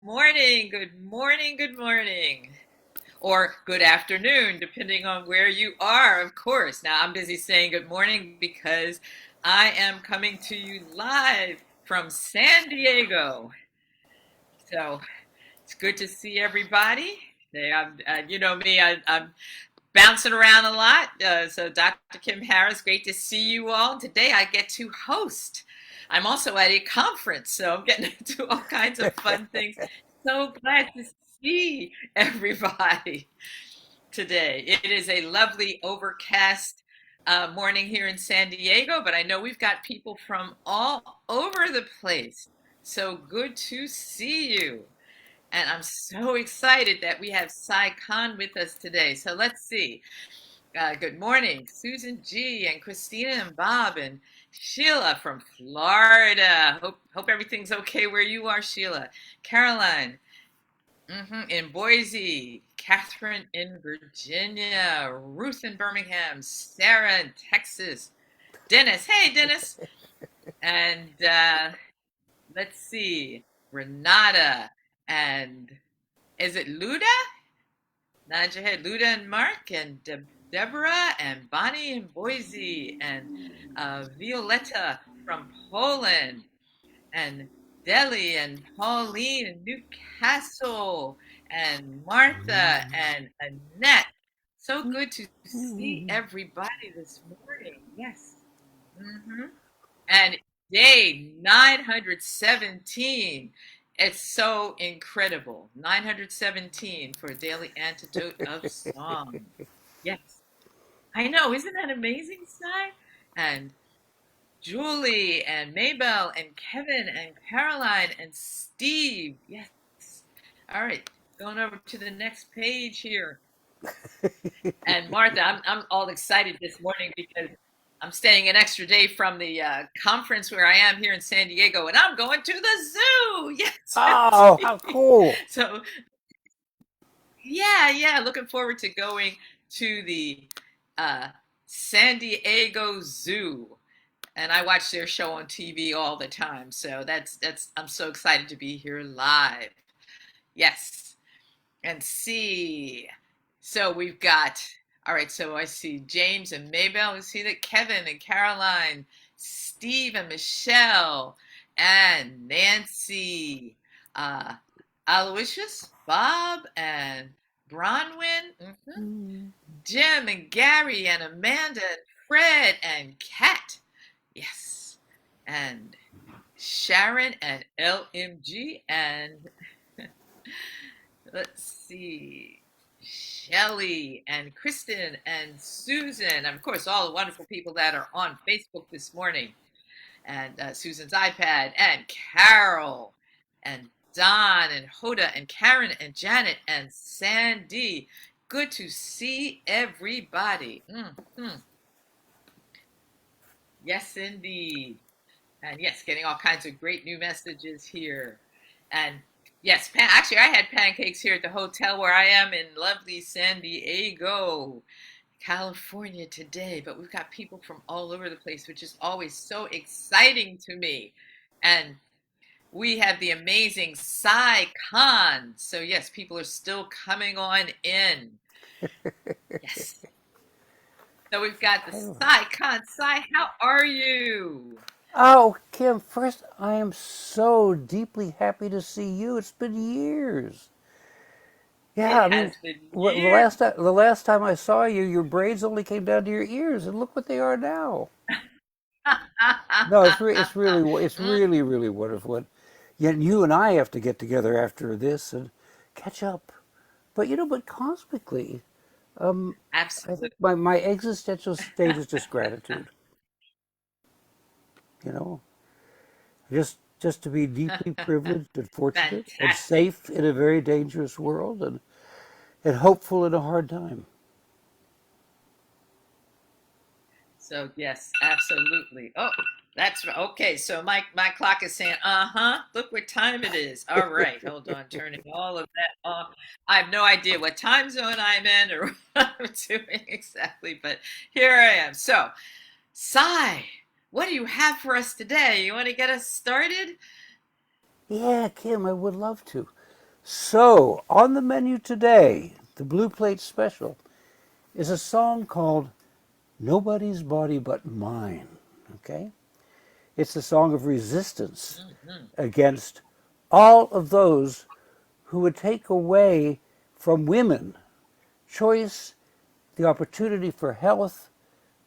morning, good morning, good morning, or good afternoon, depending on where you are, of course. Now, I'm busy saying good morning because I am coming to you live from San Diego. So it's good to see everybody. You know me, I'm bouncing around a lot. So, Dr. Kim Harris, great to see you all. Today, I get to host. I'm also at a conference, so I'm getting to do all kinds of fun things. So glad to see everybody today. It is a lovely overcast morning here in San Diego, but I know we've got people from all over the place. So good to see you. And I'm so excited that we have Kahn with us today. So let's see. Good morning, Susan G. and Christina and Bob and Sheila from Florida. Hope everything's okay where you are, Sheila. Caroline in Boise. Catherine in Virginia. Ruth in Birmingham. Sarah in Texas. Dennis. Hey, Dennis. And let's see. Renata and is it Luda? Nod your head. Luda and Mark and Deborah and Bonnie in Boise and Violetta from Poland and Deli and Pauline in Newcastle and Martha and Annette. So good to see everybody this morning. Yes. hmm And day 917. It's so incredible. 917 for a daily antidote of song. Yes. I know. Isn't that amazing, Sai? And Julie and Maybell and Kevin and Caroline and Steve. Yes. All right. Going over to the next page here. And Martha, I'm all excited this morning because I'm staying an extra day from the conference where I am here in San Diego, and I'm going to the zoo. Yes, Oh, how indeed. cool. So yeah, looking forward to going to the uh, San Diego Zoo, and I watch their show on TV all the time. So that's I'm so excited to be here live. Yes. And see. So we've got, all right, so I see James and Maybell. We see that Kevin and Caroline, Steve and Michelle, and Nancy, uh, Aloysius, Bob, and Bronwyn, Jim and Gary and Amanda and Fred and Kat. Yes. And Sharon and LMG and let's see, Shelly and Kristen and Susan, and of course, all the wonderful people that are on Facebook this morning, and Susan's iPad, and Carol, and Don, and Hoda, and Karen, and Janet, and Sandy. Good to see everybody. Yes, indeed. And yes, getting all kinds of great new messages here. And yes, actually, I had pancakes here at the hotel where I am in lovely San Diego, California today. But we've got people from all over the place, which is always so exciting to me. And we have the amazing Kahn. So yes, people are still coming on in. Yes. So we've got the Kahn. How are you? Oh, Kim, first, I am so deeply happy to see you. It's been years. It Yeah, I mean, has been the years. last time I saw you, your braids only came down to your ears, and look what they are now. No, it's really, really wonderful. And yet you and I have to get together after this and catch up. But cosmically, I think Absolutely. my existential state is just gratitude. You know, just to be deeply privileged and fortunate and Fantastic. safe in a very dangerous world and hopeful in a hard time. So yes, absolutely. Oh, that's okay. So my clock is saying, uh-huh, look what time it is. All right, hold on, turning all of that off. I have no idea what time zone I'm in or what I'm doing exactly, but here I am. So, Sai, what do you have for us today? You want to get us started? Yeah, Kim, I would love to. So, on the menu today, the Blue Plate Special is a song called Nobody's Body But Mine. Okay? It's a song of resistance Mhm. against all of those who would take away from women choice, the opportunity for health,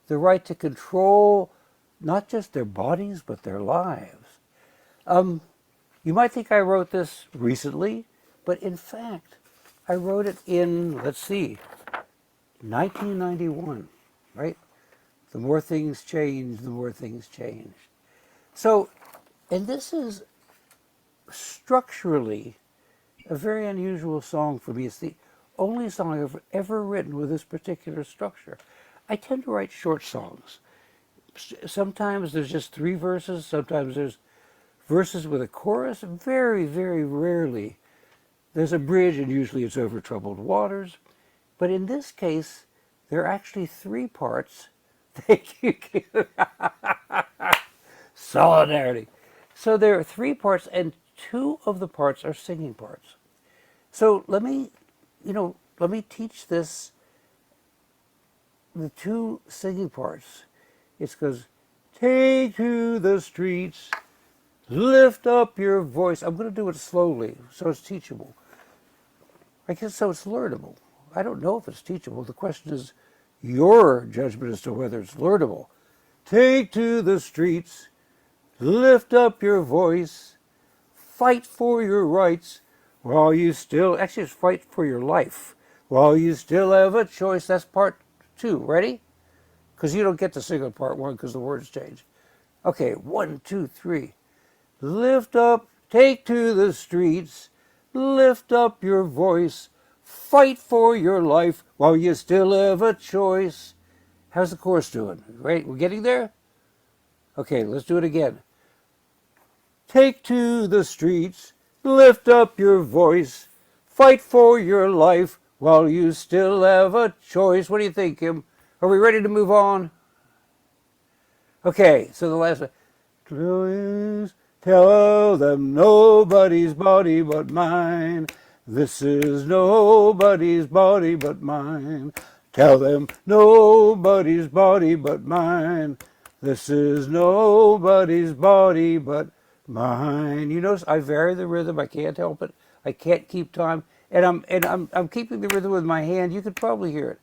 the right to control not just their bodies, but their lives. Um, you might think I wrote this recently, but in fact, I wrote it in, let's see, 1991, right? The more things change, the more things change. So, and this is structurally a very unusual song for me. It's the only song I've ever written with this particular structure. I tend to write short songs. Sometimes there's just three verses, sometimes there's verses with a chorus. Very, very rarely there's a bridge, and usually it's over troubled waters. But in this case, there are actually three parts. Thank you. Solidarity. So there are three parts, and two of the parts are singing parts. So let me teach this, the two singing parts. It goes, take to the streets, lift up your voice. I'm going to do it slowly so it's teachable. I guess so it's learnable. I don't know if it's teachable. The question is your judgment as to whether it's learnable. Take to the streets, lift up your voice, fight for your rights while you still, actually, it's fight for your life while you still have a choice. That's part two. Ready? Because you don't get to sing on part one because the words change. Okay, one, two, three. Lift up, take to the streets, lift up your voice, fight for your life while you still have a choice. How's the chorus doing? Right, we're getting there? Okay, let's do it again. Take to the streets, lift up your voice, fight for your life while you still have a choice. What do you think, Kim? Are we ready to move on? Okay, so the last one. Please tell them nobody's body but mine. This is nobody's body but mine. Tell them nobody's body but mine. This is nobody's body but mine. You notice I vary the rhythm. I can't help it. I can't keep time, and I'm keeping the rhythm with my hand. You could probably hear it.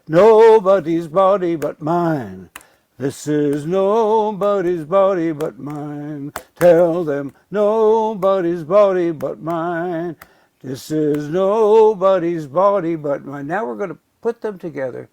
Nobody's body but mine. This is nobody's body but mine. Tell them nobody's body but mine. This is nobody's body but mine. Now we're going to put them together.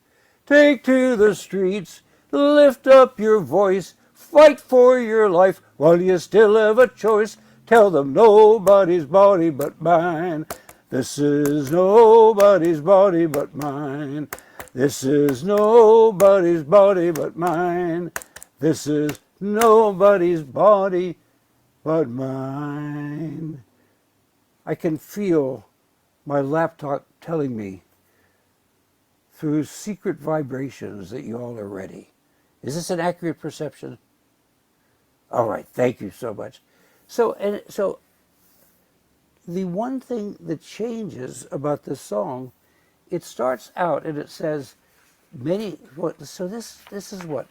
Take to the streets, lift up your voice, fight for your life while you still have a choice. Tell them nobody's body but mine. This is nobody's body but mine. This is nobody's body but mine. This is nobody's body but mine. I can feel my laptop telling me through secret vibrations that you all are ready. Is this an accurate perception? All right, thank you so much. So the one thing that changes about this song, it starts out and it says many what so this is what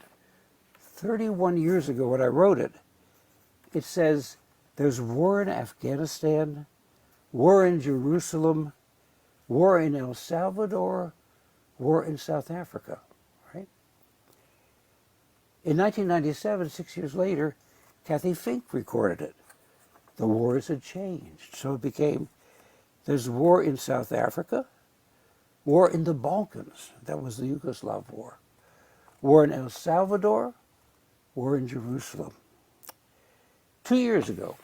31 years ago when I wrote it. It says there's war in Afghanistan, war in Jerusalem, war in El Salvador, war in South Africa, right? In 1997, 6 years later, Kathy Fink recorded it. The wars had changed, so it became there's war in South Africa, war in the Balkans, that was the Yugoslav war, war in El Salvador, war in Jerusalem. 2 years ago,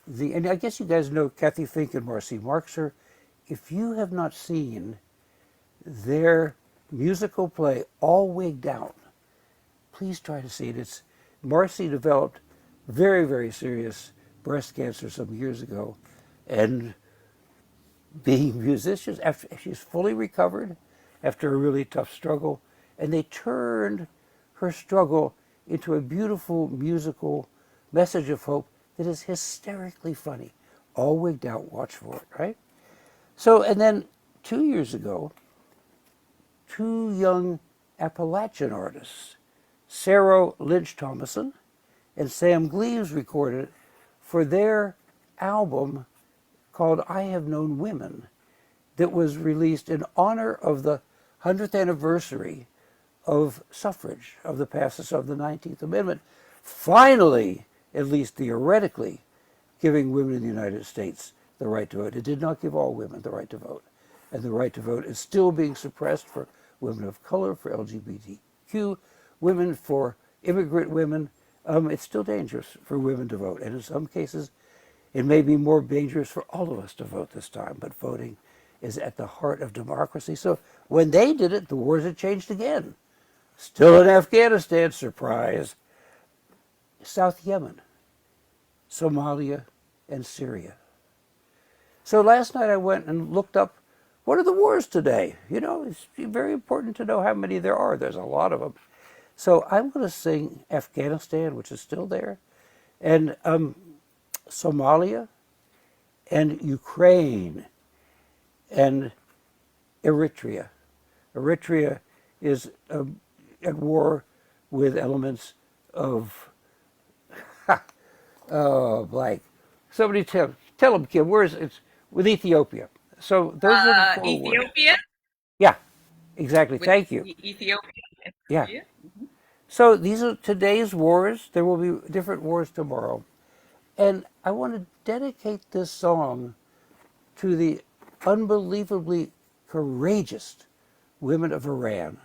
and I guess you guys know Kathy Fink and Marcy Marxer. If you have not seen their musical play, All Wigged Out, please try to see it. Marcy developed very, very serious breast cancer some years ago, and being musicians, after she's fully recovered after a really tough struggle, and they turned her struggle into a beautiful musical message of hope that is hysterically funny. all wigged out, watch for it, right? So, and then 2 years ago, two young Appalachian artists, Sarah Lynch Thomason and Sam Gleaves, recorded it for their album called I Have Known Women, that was released in honor of the 100th anniversary of suffrage, of the passage of the 19th Amendment, finally, at least theoretically, giving women in the United States the right to vote. It did not give all women the right to vote. And the right to vote is still being suppressed for women of color, for LGBTQ women, for immigrant women. It's still dangerous for women to vote. And in some cases, it may be more dangerous for all of us to vote this time, but voting is at the heart of democracy. So when they did it, the wars had changed again. Still in Afghanistan, surprise. South Yemen, Somalia, and Syria. So last night I went and looked up, what are the wars today? You know, it's very important to know how many there are. There's a lot of them. So I'm going to sing Afghanistan, which is still there, and Somalia, and Ukraine, and Eritrea. Eritrea is at war with elements of, oh, blank. Somebody tell them, Kim, where is it? It's with Ethiopia. So those are the four wars. Ethiopia Yeah, exactly. with Thank you. Ethiopia and Yeah. Korea. So these are today's wars. There will be different wars tomorrow. And I want to dedicate this song to the unbelievably courageous women of Iran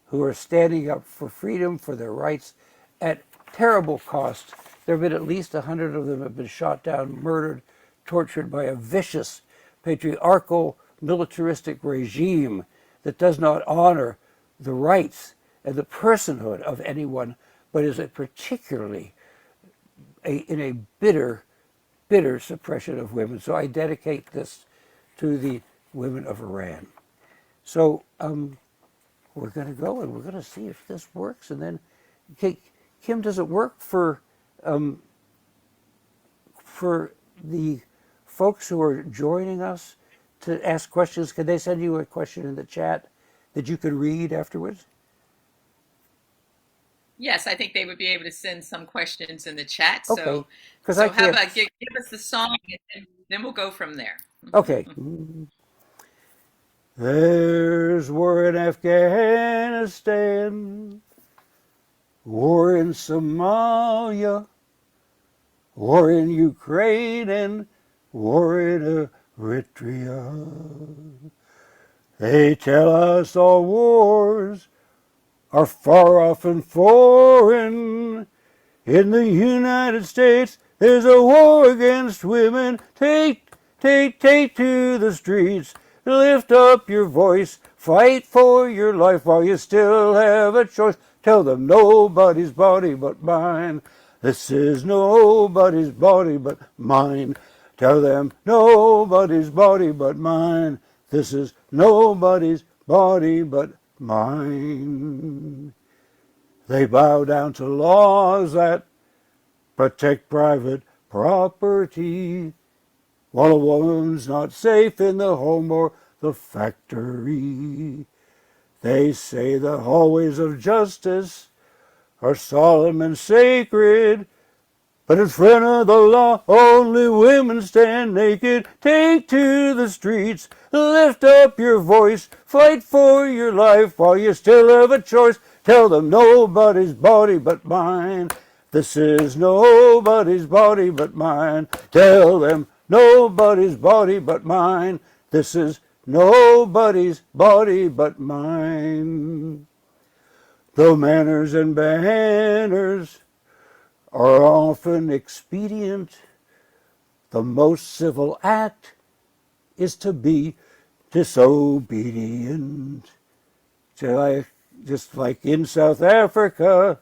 who are standing up for freedom, for their rights, at terrible cost. There have been at least 100 of them have been shot down, murdered, tortured by a vicious, patriarchal, militaristic regime that does not honor the rights and the personhood of anyone, but is particularly in a bitter, bitter suppression of women. So I dedicate this to the women of Iran. So we're going to go and we're going to see if this works. And then, Kim, does it work for the folks who are joining us to ask questions? Can they send you a question in the chat that you can read afterwards? Yes, I think they would be able to send some questions in the chat. Okay, So, because I so how can't. about give us the song, and then we'll go from there. Okay. There's war in Afghanistan, war in Somalia, war in Ukraine, and war in Eritrea. They tell us all wars are far off and foreign. In the United States, there's a war against women. Take to the streets. Lift up your voice. Fight for your life while you still have a choice. Tell them nobody's body but mine. This is nobody's body but mine. Tell them nobody's body but mine. This is nobody's body but mine. They bow down to laws that protect private property, while a woman's not safe in the home or the factory. They say the hallways of justice are solemn and sacred, but in front of the law, only women stand naked. Take to the streets, lift up your voice, fight for your life while you still have a choice. Tell them nobody's body but mine. This is nobody's body but mine. Tell them nobody's body but mine. This is nobody's body but mine. Though manners and banners are often expedient, the most civil act is to be disobedient. Just like in South Africa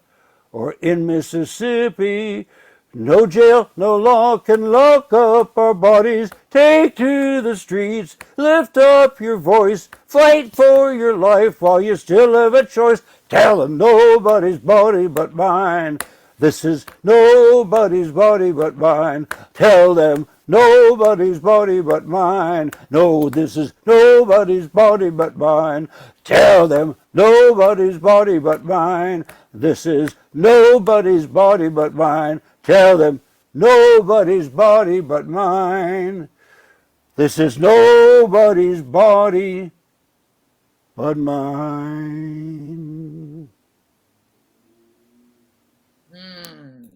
or in Mississippi, no jail, no law can lock up our bodies. Take to the streets, lift up your voice, fight for your life while you still have a choice. Tell them nobody's body but mine. This is nobody's body but mine. Tell them nobody's body but mine. No, this is nobody's body but mine. Tell them nobody's body but mine. This is nobody's body but mine. Tell them nobody's body but mine. This is nobody's body but mine. Mm.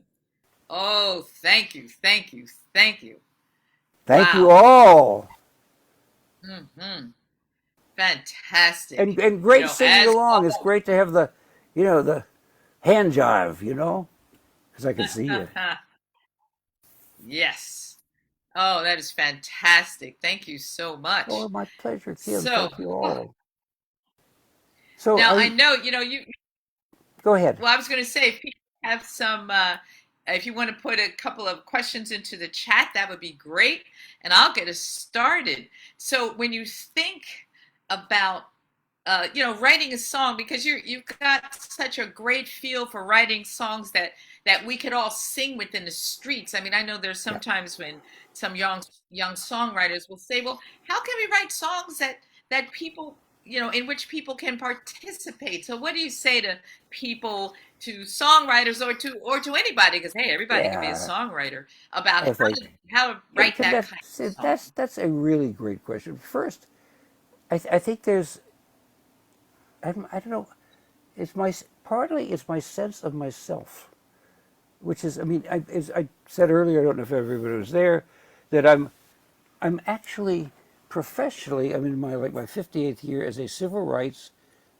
Oh, thank you, thank you, thank you. Thank you Wow. all. Hmm. Fantastic. And You great know, singing as along. It's always. great to have the hand jive, because I can see you. Yes. Oh, that is fantastic. Thank you so Oh, much. my pleasure, Kim. So, Thank you all. So now are I you, know, you go ahead. well, I was going to say, if you have if you want to put a couple of questions into the chat, that would be great. And I'll get us started. So, when you think about writing a song, because you've got such a great feel for writing songs that we could all sing within the streets. I mean, I know there's Yeah. sometimes when some young songwriters will say, "Well, how can we write songs that people, in which people can participate?" So, what do you say to people, to songwriters, or to anybody? Because hey, everybody can be a Yeah. songwriter, about That's right. how to Kim, write Kim, that that's kind of see, song. that's a really great question. First, I think there's I don't know. Partly it's my sense of myself, which is, I mean, as I said earlier, I don't know if everybody was there, that I'm actually professionally, I'm in my 58th year as a civil rights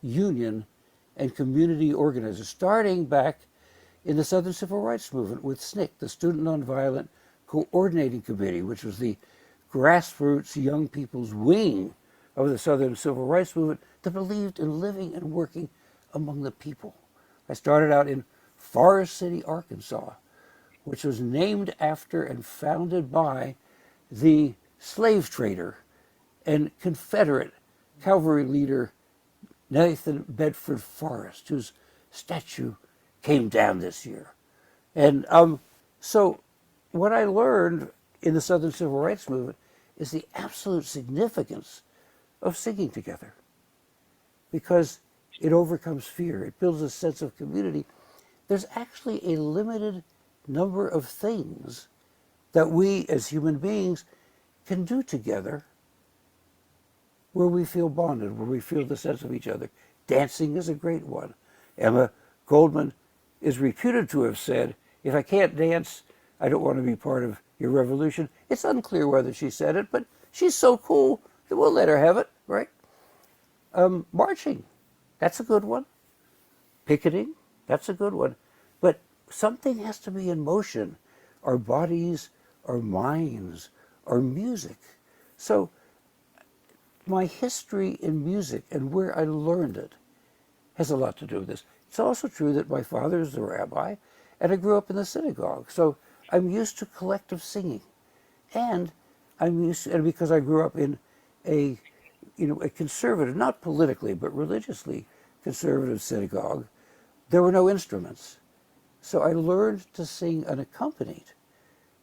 union and community organizer, starting back in the Southern Civil Rights Movement with SNCC, the Student Nonviolent Coordinating Committee, which was the grassroots young people's wing of the Southern Civil Rights Movement that believed in living and working among the people. I started out in Forest City, Arkansas, which was named after and founded by the slave trader and Confederate cavalry leader Nathan Bedford Forrest, whose statue came down this year. And so, what I learned in the Southern Civil Rights Movement is the absolute significance of singing together, because it overcomes fear, it builds a sense of community. There's actually a limited number of things that we as human beings can do together where we feel bonded, where we feel the sense of each other. Dancing is a great one. Emma Goldman is reputed to have said, "If I can't dance, I don't want to be part of your revolution." It's unclear whether she said it, but she's so cool that we'll let her have it, right? Marching, that's a good one. Picketing, that's a good one. But something has to be in motion. Our bodies, our minds, our music. So my history in music and where I learned it has a lot to do with this. It's also true that my father is a rabbi and I grew up in the synagogue. So I'm used to collective singing. And and because I grew up in a, a conservative, not politically, but religiously conservative synagogue, there were no instruments. So I learned to sing unaccompanied,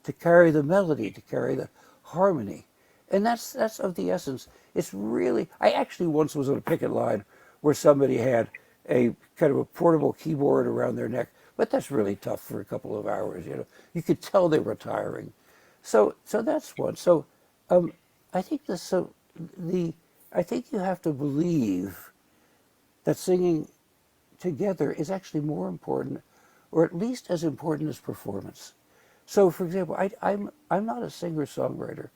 to carry the melody, to carry the harmony. And that's of the essence. It's really, I actually once was on a picket line where somebody had a kind of a portable keyboard around their neck, but that's really tough for a couple of hours. You could tell they were tiring. So that's one. So um, I think this. So the I think you have to believe that singing together is actually more important, or at least as important as performance. So, for example, I'm not a singer-songwriter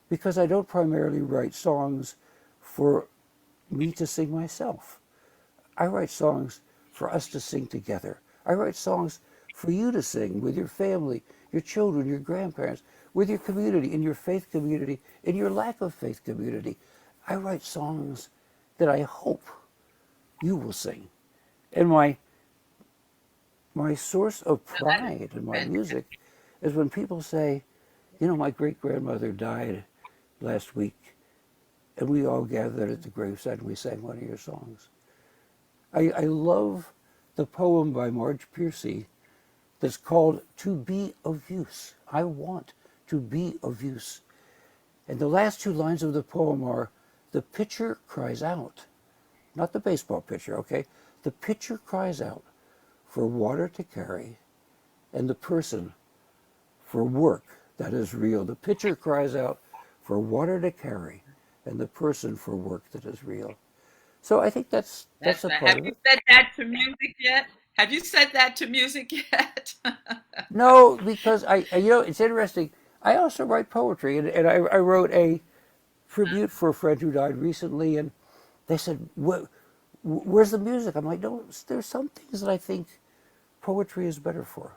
because I don't primarily write songs for me to sing myself. I write songs for us to sing together. I write songs for you to sing with your family, your children, your grandparents, with your community, in your faith community, in your lack of faith community. I write songs that I hope you will sing. And my source of No, that is pride in my fantastic. music is when people say, my great grandmother died last week, and we all gathered at the graveside and we sang one of your songs. I love the poem by Marge Piercy that's called "To Be of Use." I want to be of use. And the last two lines of the poem are, the pitcher cries out, not the baseball pitcher, okay? The pitcher cries out for water to carry, and the person for work that is real. The pitcher cries out for water to carry, and the person for work that is real. So I think that's That's a nice. part Have of you it. said that to music yet? Have you said that to music yet? No, because it's interesting. I also write poetry, and I wrote a tribute for a friend who died recently, and they said, "Where's the music?" I'm like, "No, there's some things that I think poetry is better for."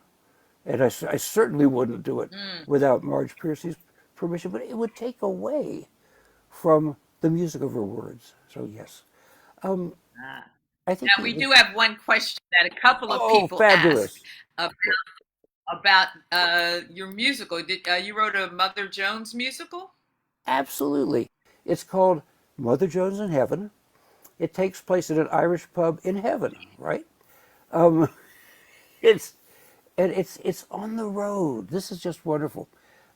And I certainly wouldn't do it Mm. without Marge Piercy's permission, but it would take away from the music of her words. So yes, um, Ah. I think Now, we do have one question that a couple of oh, people asked fabulous! about your musical. Did you wrote a Mother Jones musical? Absolutely, it's called Mother Jones in Heaven. It takes place in an Irish pub in heaven, right? Um, it's it's on the road. This is just wonderful.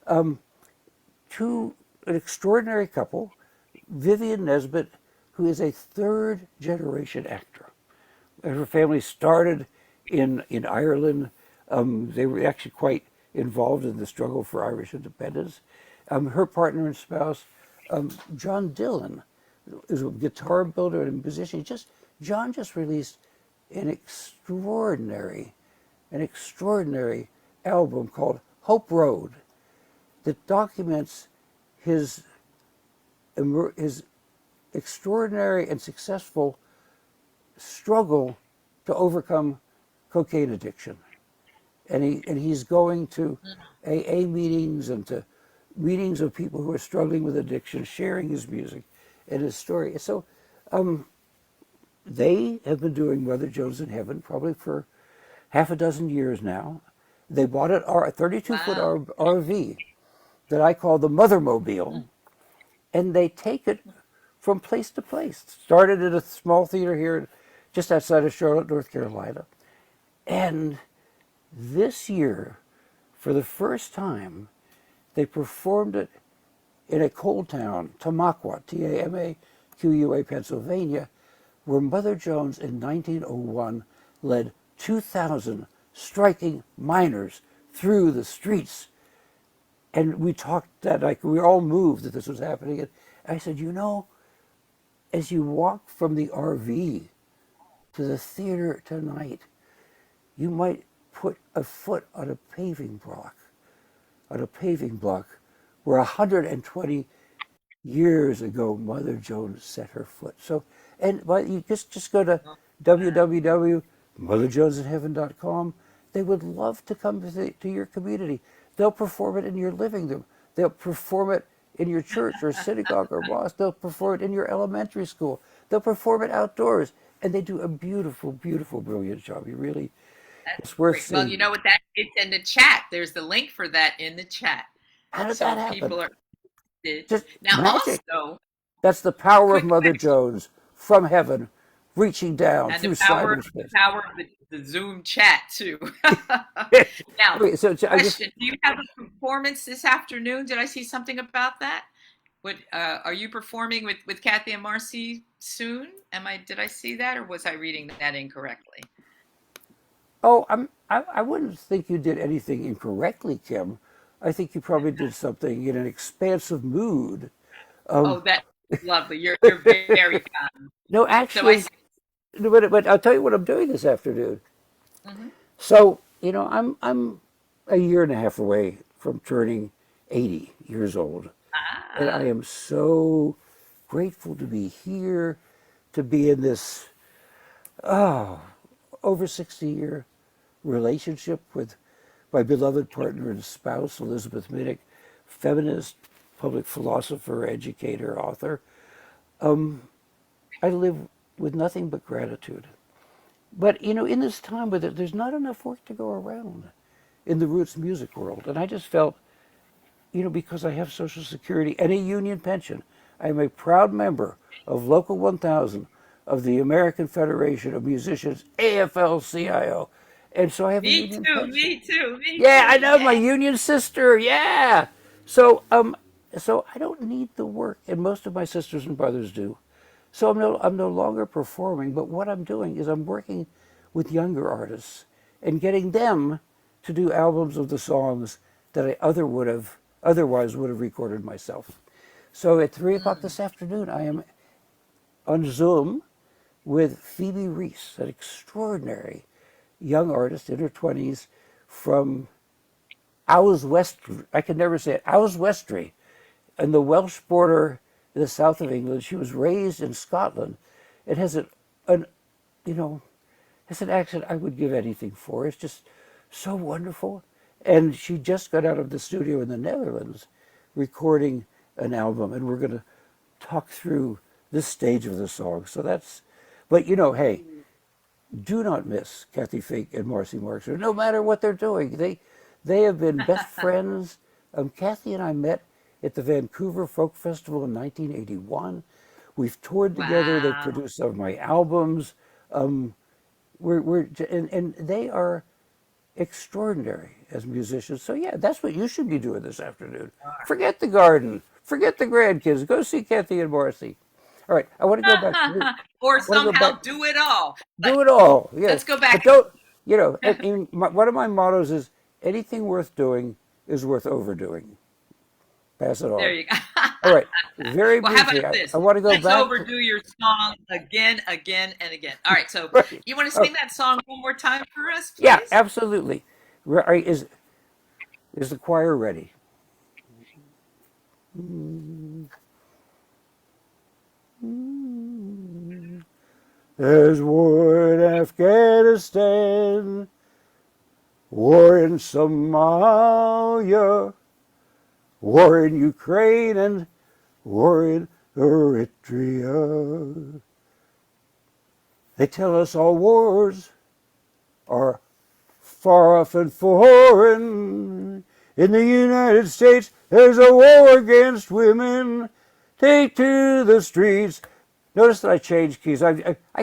Um, to an extraordinary couple, Vivian Nesbitt, who is a third generation actor. Her family started in Ireland. They were actually quite involved in the struggle for Irish independence. Her partner and spouse, John Dillon, is a guitar builder and a musician. John just released an extraordinary, an extraordinary album called Hope Road that documents his his extraordinary and successful struggle to overcome cocaine addiction. And he's going to AA meetings and to meetings of people who are struggling with addiction, sharing his music and his story. So they have been doing Mother Jones in Heaven probably for half a dozen years now. They bought a 32-foot Wow. RV that I call the Mothermobile, and they take it from place to place. Started at a small theater here just outside of Charlotte, North Carolina. And this year, for the first time, they performed it in a coal town, Tamaqua, Tamaqua, Pennsylvania, where Mother Jones in 1901 led 2,000 striking miners through the streets. And we talked that, like, we were all moved that this was happening. And I said, as you walk from the RV to the theater tonight, you might put a foot on a paving block where 120 years ago Mother Jones set her foot. So, and but you just go to Oh, wow. www.motherjonesinheaven.com. They would love to come to your community. They'll perform it in your living room. They'll perform it in your church or synagogue or mosque. They'll perform it in your elementary school. They'll perform it outdoors. And they do a beautiful, beautiful, brilliant job. You really, That's it's worth great. Well, you seeing. know what? That it's in the chat. There's the link for that in the chat. How did So that if happen? people are interested. Just Now, magic. also, That's the power of quick Mother question. Jones from heaven, reaching down And the through power, the cyberspace. power of the Zoom chat too. Now, Okay, so I just, question: do you have a performance this afternoon? Did I see something about that? What are you performing with Kathy and Marcy soon? Did I see that, or was I reading that incorrectly? oh, I wouldn't think you did anything incorrectly, Kim. I think you probably did something in an expansive mood. Um, Oh, that's lovely. You're very kind. no, So I actually, see. but I'll tell you what I'm doing this afternoon. Mhm. So, I'm a year and a half away from turning 80 years old. And I Ah, am so grateful to be here, to be in this over 60-year relationship with my beloved partner and spouse, Elizabeth Minnick, feminist, public philosopher, educator, author. I live with nothing but gratitude. But, in this time with it, there's not enough work to go around in the roots music world. And I just felt, because I have Social Security and a union pension, I am a proud member of Local 1000 of the American Federation of Musicians, AFL-CIO. And so I have a me union too. pension. Me too. Me Yeah, I too. know, my Yeah. union sister. Yeah. So, so I don't need the work, and most of my sisters and brothers do. So I'm no longer performing, but what I'm doing is I'm working with younger artists and getting them to do albums of the songs that otherwise would have recorded myself. So at 3 o'clock this afternoon, I am on Zoom with Phoebe Reese, an extraordinary young artist in her 20s from Owes West. I can never say it. Owes Westry, in the Welsh border in the south of England. She was raised in Scotland. It has an you know, has an accent I would give anything for. It's just so wonderful. And she just got out of the studio in the Netherlands recording an album, and we're going to talk through this stage of the song. So that's, but hey, do not miss Kathy Fake and Marcy Marxer, no matter what they're doing. They have been best friends. Kathy and I met at the Vancouver Folk Festival in 1981. We've toured together. They've Wow. produced some of my albums. Um, and they are extraordinary as musicians. So yeah, that's what you should be doing this afternoon. Forget the garden. Forget the grandkids. Go see Kathy and Marcy. All right, I want to go back. I Or want to go somehow back. do it all. But Do it all. let's Yes, go but back. don't. One of my mottos is anything worth doing is worth overdoing. Pass it There on. you go. All right. Very Well, how about briefly, I this? want to go Let's back to. overdo your song again, again, and again. All right. So Right. you want to Oh, sing that song one more time for us, yeah, please? absolutely. Right, is the choir ready? There's war in Afghanistan, war in Somalia, war in Ukraine, and war in Eritrea. They tell us all wars are far off and foreign. In the United States, there's a war against women. Take to the streets. Notice that I changed keys. I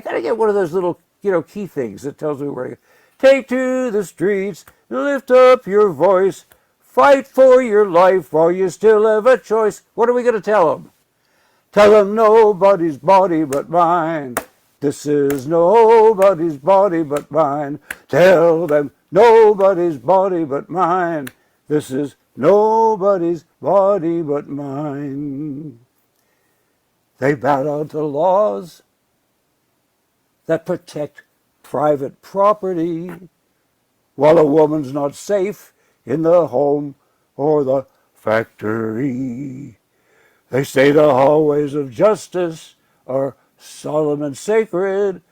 gotta get one of those little, key things that tells me where to go. Take to the streets, lift up your voice, fight for your life while you still have a choice. What are we gonna tell them? Tell them nobody's body but mine. This is nobody's body but mine. Tell them nobody's body but mine. This is nobody's body but mine. They bow down to laws that protect private property, while a woman's not safe in the home or the factory. They say the hallways of justice are solemn and sacred,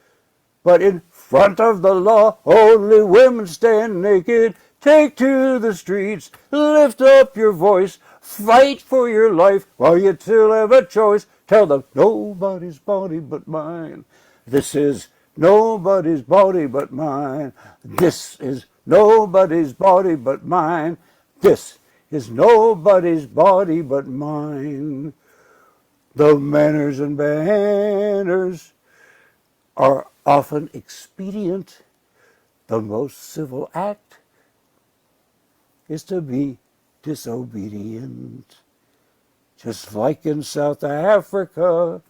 but in front of the law, only women stand naked. Take to the streets, lift up your voice, fight for your life while you still have a choice. Tell them nobody's body but mine. This is nobody's body but mine. This is nobody's body but mine. This is nobody's body but mine. The manners and banners are often expedient. The most civil act is to be disobedient. Just like in South Africa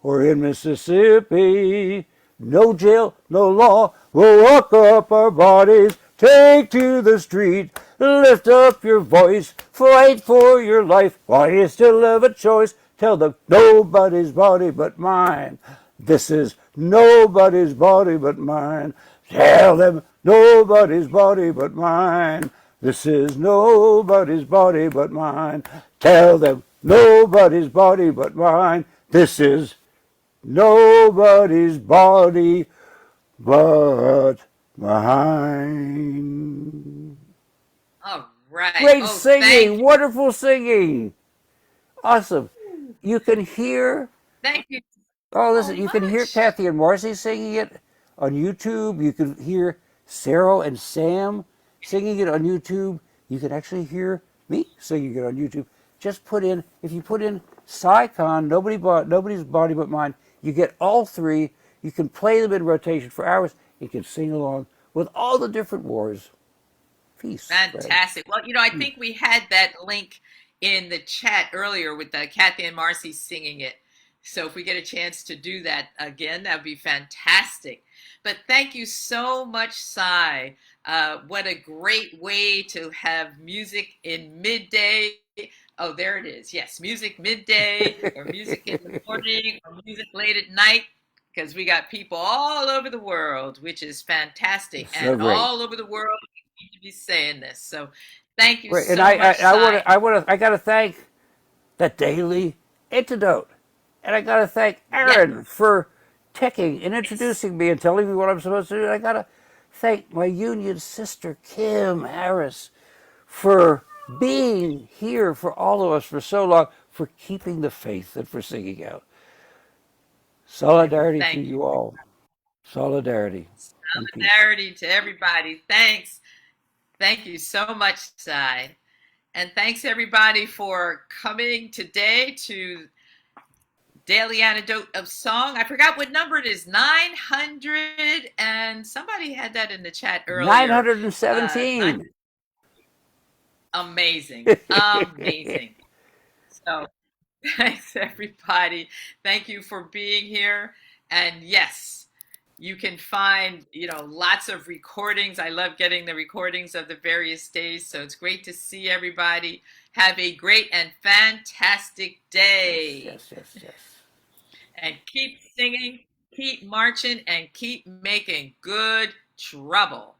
or in Mississippi, no jail, no law, we'll walk up our bodies, take to the street, lift up your voice, fight for your life while you still have a choice. Tell them nobody's body but mine. This is nobody's body but mine. Tell them nobody's body but mine. This is nobody's body but mine. Tell them nobody's body but mine. This is nobody's body but mine. All right. Great Oh, thank singing, wonderful singing. Awesome. You can hear, thank you oh, so listen, you can hear much. Kathy and Marcy singing it on YouTube. You can hear Sarah and Sam singing it on YouTube. You can actually hear me singing it on YouTube. Just put in, if you put in Kahn, nobody's body but mine, you get all three. You can play them in rotation for hours. You can sing along with all the different wars. Feast, right? Fantastic. Well, I Hmm. think we had that link in the chat earlier with Kathy and Marcy singing it. So if we get a chance to do that again, that would be fantastic. But thank you so much, Cy. What a great way to have music in midday. Oh, there it is. Yes, music midday or music in the morning or music late at night because we got people all over the world, which is fantastic. So And great. all over the world, we need to be saying this. So thank you Great. And so much, Cy. I got to thank the Daily Antidote. And I got to thank Yes, Aaron for teching and introducing me and telling me what I'm supposed to do. And I got to thank my union sister, Kim Harris, for being here for all of us for so long, for keeping the faith and for singing out. well, Solidarity to thank you. you all. Solidarity. And peace. Solidarity to everybody. Thanks. Thank you so much, Cy. And thanks everybody for coming today to Daily Antidote of Song. I forgot what number it is. 900 and somebody had that in the chat earlier. Nine, 917. amazing. Amazing. So thanks, everybody. Thank you for being here. And yes, you can find, lots of recordings. I love getting the recordings of the various days. So it's great to see everybody. Have a great and fantastic Yes, day. yes, yes, yes. And keep singing, keep marching, and keep making good trouble.